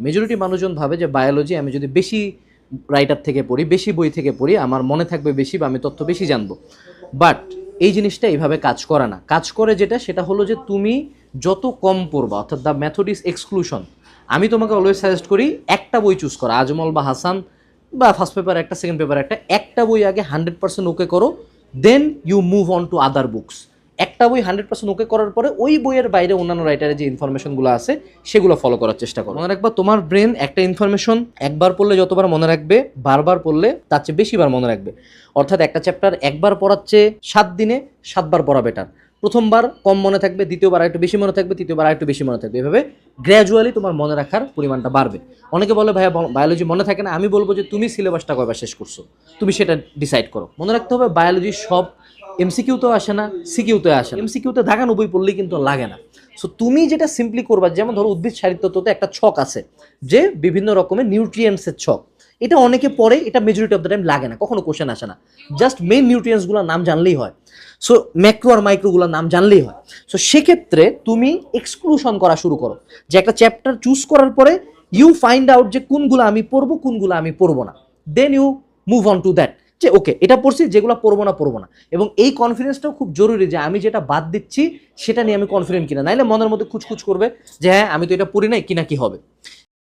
Majority মানুষজন ভাবে যে বায়োলজি আমি যদি বেশি রাইটার থেকে পড়ি, বেশি বই থেকে পড়ি, আমার মনে থাকবে বেশি বা আমি তথ্য বেশি জানবো। বাট এই জিনিসটা এইভাবে কাজ করে না। কাজ করে যেটা, সেটা হলো যে তুমি যত কম পড়বা, অর্থাৎ দ্য মেথড ইজ এক্সক্লুশন। আমি তোমাকে অলওয়েজ সাজেস্ট করি একটা বই চুজ করো, আজমল বা হাসান বা ফার্স্ট পেপার একটা, সেকেন্ড পেপার একটা বই আগে 100% ওকে করো, then you move on to other books. একটা বই 100% ওকে করার পরে ওই বইয়ের বাইরে অন্যান্য রাইটারের যে ইনফরমেশনগুলো আছে সেগুলো ফলো করার চেষ্টা করো। মনে রাখবা, তোমার ব্রেন একটা ইনফরমেশন একবার পড়লে যতবার মনে রাখবে, বারবার পড়লে তার চেয়ে বেশিবার মনে রাখবে। অর্থাৎ একটা চ্যাপ্টার একবার পড়ার চেয়ে 7 দিনে 7বার পড়া বেটার। প্রথমবার কম মনে থাকবে, দ্বিতীয়বার একটু বেশি মনে থাকবে, তৃতীয়বার একটু বেশি মনে থাকবে। এভাবে গ্র্যাজুয়ালি তোমার মনে রাখার পরিমাণটা বাড়বে। অনেকে বলে ভাইয়া বায়োলজি মনে থাকে না। আমি বলবো যে তুমি সিলেবাসটা কয়বার শেষ করছো, তুমি সেটা ডিসাইড করো। মনে রাখতে হবে বায়োলজি সব এমসিকিউতেও আসে না, সিকিউতে আসে না। এমসিকিউতে দাগানো বই পড়লেই কিন্তু লাগে না। সো তুমি যেটা সিম্পলি করবা, যেমন ধরো উদ্ভিদ সাহিত্যতে একটা ছক আছে যে বিভিন্ন রকমের নিউট্রিয়েন্টসের ছক, এটা অনেকে পড়ে, এটা মেজরিটি অফ দ্য টাইম লাগে না, কখনো কোশ্চেন আসে না। জাস্ট মেইন নিউট্রিয়েন্টসগুলোর নাম জানলেই হয়। সো ম্যাক্রো আর মাইক্রোগুলোর নাম জানলেই হয়। সো সেক্ষেত্রে তুমি এক্সক্লুশন করা শুরু করো, যে একটা চ্যাপ্টার চুজ করার পরে ইউ ফাইন্ড আউট যে কোনগুলো আমি পড়বো, কোনগুলো আমি পড়বো না। Then you move on to that, যে ওকে এটা পড়ছি, যেগুলো পড়বো না। এবং এই কনফিডেন্সটাও খুব জরুরি যে আমি যেটা বাদ দিচ্ছি সেটা নিয়ে আমি কনফিডেন্ট কিনা, নাইলে মনের মধ্যে খুচখুচ করবে যে হ্যাঁ আমি তো এটা পড়ি নাই, কিনা কি হবে।